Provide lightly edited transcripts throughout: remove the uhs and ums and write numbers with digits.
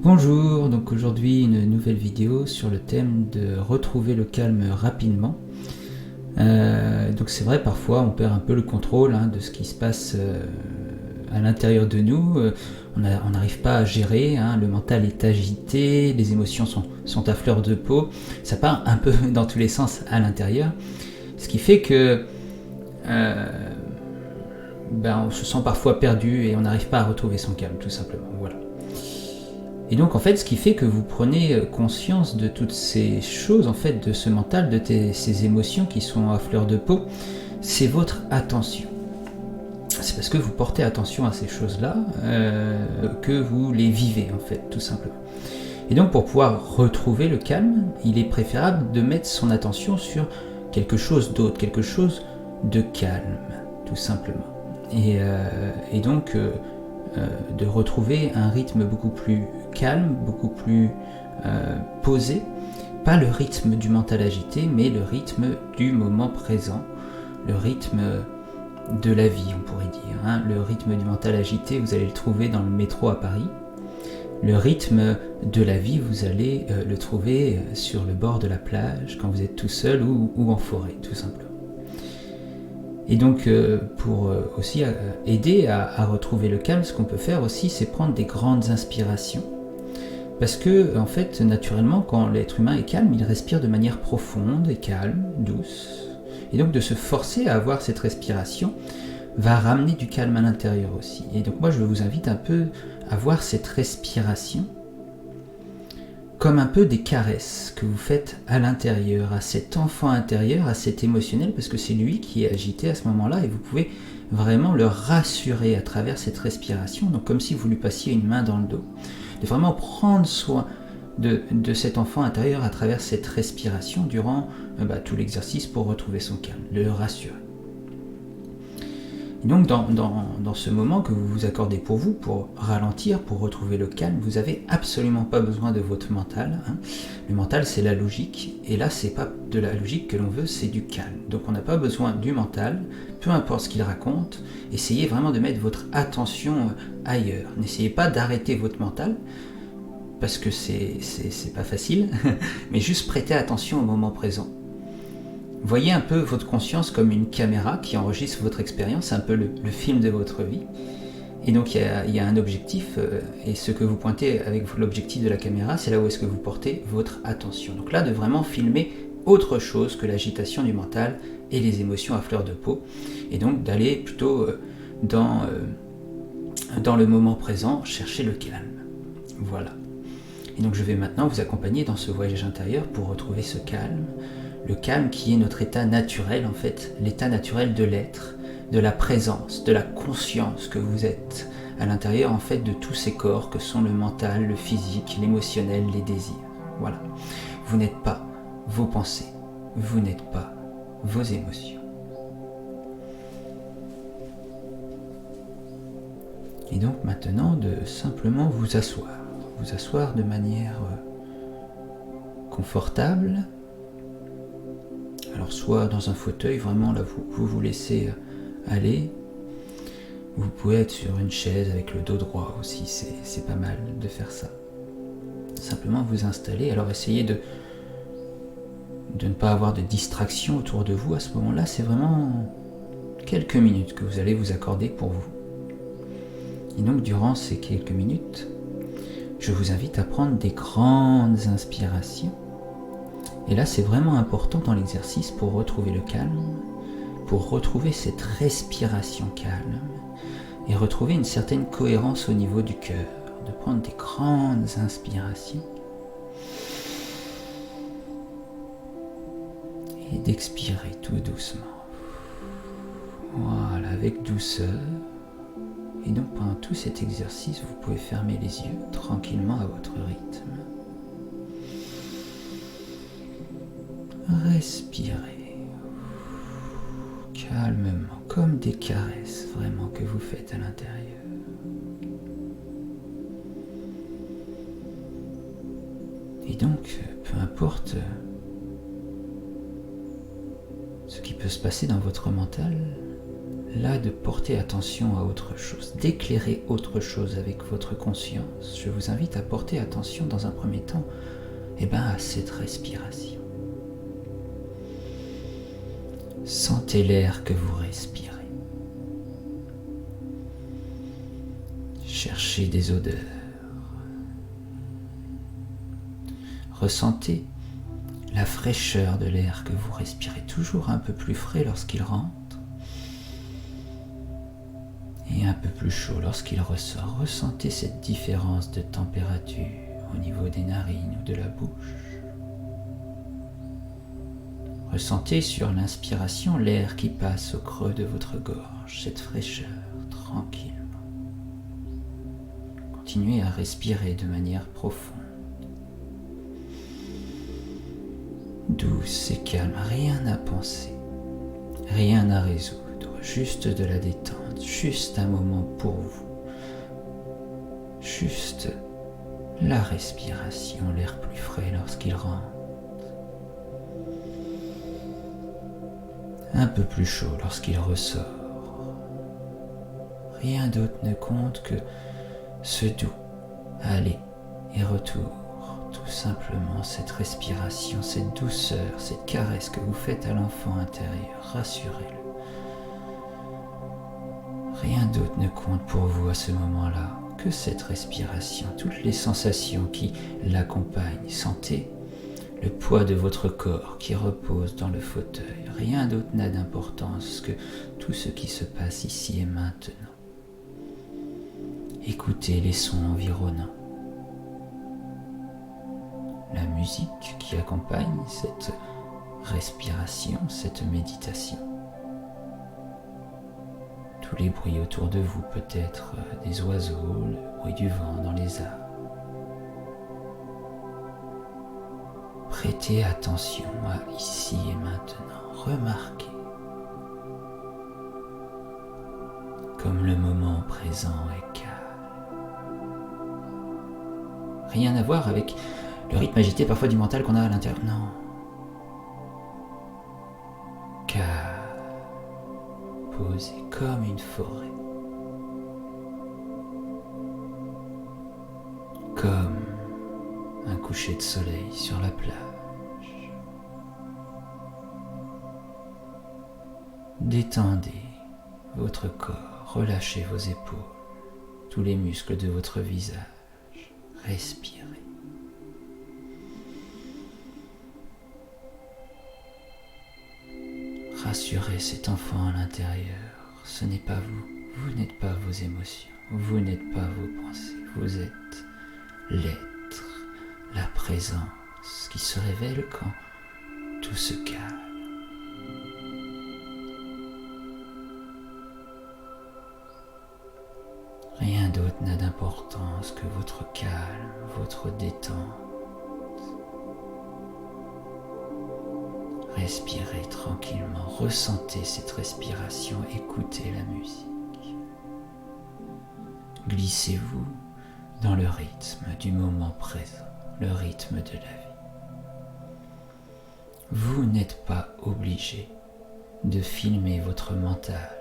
Bonjour, donc aujourd'hui une nouvelle vidéo sur le thème de retrouver le calme rapidement. Donc c'est vrai, parfois on perd un peu le contrôle de ce qui se passe à l'intérieur de nous. On n'arrive pas à gérer, le mental est agité, les émotions sont à fleur de peau, ça part un peu dans tous les sens à l'intérieur. Ce qui fait que on se sent parfois perdu et on n'arrive pas à retrouver son calme, tout simplement. Voilà. Et donc en fait, ce qui fait que vous prenez conscience de toutes ces choses, en fait, de ce mental, de ces émotions qui sont à fleur de peau, c'est votre attention. C'est parce que vous portez attention à ces choses-là que vous les vivez, en fait, tout simplement. Et donc pour pouvoir retrouver le calme, il est préférable de mettre son attention sur quelque chose d'autre, quelque chose de calme, tout simplement. Et donc de retrouver un rythme beaucoup plus calme, beaucoup plus posé, pas le rythme du mental agité, mais le rythme du moment présent, le rythme de la vie, on pourrait dire. Le rythme du mental agité, vous allez le trouver dans le métro à Paris. Le rythme de la vie, vous allez le trouver sur le bord de la plage, quand vous êtes tout seul ou en forêt, tout simplement. Et donc, pour aussi aider à retrouver le calme, ce qu'on peut faire aussi, c'est prendre des grandes inspirations. Parce que, en fait, naturellement, quand l'être humain est calme, il respire de manière profonde et calme, douce. Et donc, de se forcer à avoir cette respiration va ramener du calme à l'intérieur aussi. Et donc, moi, je vous invite un peu à voir cette respiration comme un peu des caresses que vous faites à l'intérieur, à cet enfant intérieur, à cet émotionnel, parce que c'est lui qui est agité à ce moment-là, et vous pouvez vraiment le rassurer à travers cette respiration, donc comme si vous lui passiez une main dans le dos. De vraiment prendre soin de cet enfant intérieur à travers cette respiration durant tout l'exercice pour retrouver son calme, de le rassurer. Et donc dans ce moment que vous vous accordez pour vous, pour ralentir, pour retrouver le calme, vous n'avez absolument pas besoin de votre mental. Le mental, c'est la logique, et là c'est pas de la logique que l'on veut, c'est du calme. Donc on n'a pas besoin du mental, peu importe ce qu'il raconte, essayez vraiment de mettre votre attention ailleurs. N'essayez pas d'arrêter votre mental, parce que c'est pas facile, mais juste prêtez attention au moment présent. Voyez un peu votre conscience comme une caméra qui enregistre votre expérience, un peu le film de votre vie. Et donc il y a un objectif, et ce que vous pointez avec l'objectif de la caméra, c'est là où est-ce que vous portez votre attention. Donc là, de vraiment filmer autre chose que l'agitation du mental et les émotions à fleur de peau. Et donc d'aller plutôt dans le moment présent, chercher le calme. Voilà. Et donc je vais maintenant vous accompagner dans ce voyage intérieur pour retrouver ce calme. Le calme qui est notre état naturel, en fait, l'état naturel de l'être, de la présence, de la conscience que vous êtes à l'intérieur, en fait, de tous ces corps que sont le mental, le physique, l'émotionnel, les désirs. Voilà. Vous n'êtes pas vos pensées, vous n'êtes pas vos émotions. Et donc maintenant, de simplement vous asseoir de manière confortable. Alors soit dans un fauteuil, vraiment là vous laissez aller. Vous pouvez être sur une chaise avec le dos droit aussi, c'est pas mal de faire ça. Simplement vous installer, alors essayez de ne pas avoir de distraction autour de vous à ce moment-là, c'est vraiment quelques minutes que vous allez vous accorder pour vous. Et donc durant ces quelques minutes, je vous invite à prendre des grandes inspirations. Et là, c'est vraiment important dans l'exercice pour retrouver le calme, pour retrouver cette respiration calme et retrouver une certaine cohérence au niveau du cœur, de prendre des grandes inspirations et d'expirer tout doucement. Voilà, avec douceur. Et donc pendant tout cet exercice, vous pouvez fermer les yeux tranquillement à votre rythme. Respirez calmement, comme des caresses vraiment que vous faites à l'intérieur. Et donc, peu importe ce qui peut se passer dans votre mental, là de porter attention à autre chose, d'éclairer autre chose avec votre conscience. Je vous invite à porter attention dans un premier temps à cette respiration. Sentez l'air que vous respirez. Cherchez des odeurs. Ressentez la fraîcheur de l'air que vous respirez, toujours un peu plus frais lorsqu'il rentre et un peu plus chaud lorsqu'il ressort. Ressentez cette différence de température au niveau des narines ou de la bouche. Ressentez sur l'inspiration l'air qui passe au creux de votre gorge, cette fraîcheur, tranquillement. Continuez à respirer de manière profonde. Douce et calme, rien à penser, rien à résoudre, juste de la détente, juste un moment pour vous, juste la respiration, l'air plus frais lorsqu'il rentre, un peu plus chaud lorsqu'il ressort. Rien d'autre ne compte que ce doux aller et retour. Tout simplement cette respiration, cette douceur, cette caresse que vous faites à l'enfant intérieur, rassurez-le. Rien d'autre ne compte pour vous à ce moment-là que cette respiration, toutes les sensations qui l'accompagnent. Sentez le poids de votre corps qui repose dans le fauteuil. Rien d'autre n'a d'importance que tout ce qui se passe ici et maintenant. Écoutez les sons environnants. La musique qui accompagne cette respiration, cette méditation. Tous les bruits autour de vous, peut-être des oiseaux, le bruit du vent dans les arbres. Prêtez attention à ici et maintenant, remarquez comme le moment présent est calme. Rien à voir avec le rythme agité parfois du mental qu'on a à l'intérieur. Non. Calme. Posé comme une forêt. Comme un coucher de soleil sur la plage. Détendez votre corps, relâchez vos épaules, tous les muscles de votre visage. Respirez. Rassurez cet enfant à l'intérieur. Ce n'est pas vous. Vous n'êtes pas vos émotions. Vous n'êtes pas vos pensées. Vous êtes l'être, la présence qui se révèle quand tout se calme. Rien d'autre n'a d'importance que votre calme, votre détente. Respirez tranquillement, ressentez cette respiration, écoutez la musique. Glissez-vous dans le rythme du moment présent, le rythme de la vie. Vous n'êtes pas obligé de filmer votre mental.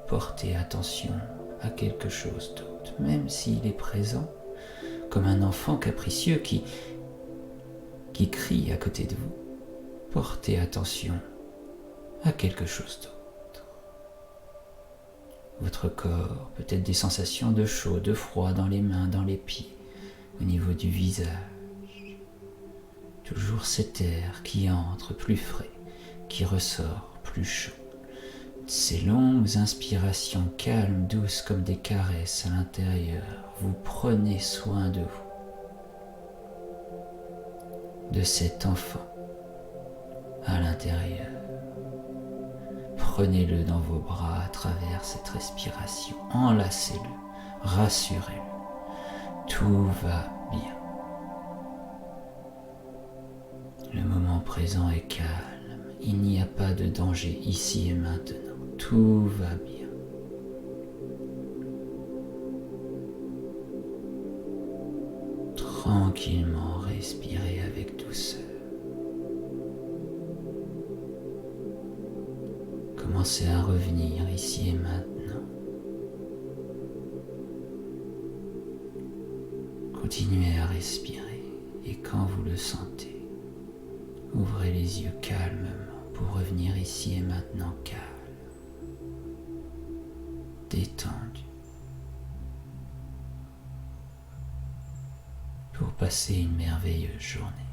Portez attention à quelque chose d'autre, même s'il est présent, comme un enfant capricieux qui crie à côté de vous. Portez attention à quelque chose d'autre. Votre corps, peut-être des sensations de chaud, de froid dans les mains, dans les pieds, au niveau du visage. Toujours cet air qui entre plus frais, qui ressort plus chaud. Ces longues inspirations calmes, douces comme des caresses à l'intérieur, vous prenez soin de vous, de cet enfant à l'intérieur. Prenez-le dans vos bras à travers cette respiration, enlacez-le, rassurez-le, tout va bien. Le moment présent est calme, il n'y a pas de danger ici et maintenant. Tout va bien. Tranquillement, respirez commencez à revenir ici et maintenant. Continuez à respirer et quand vous le sentez, ouvrez les yeux calmement pour revenir ici et maintenant calme, détendu, pour passer une merveilleuse journée.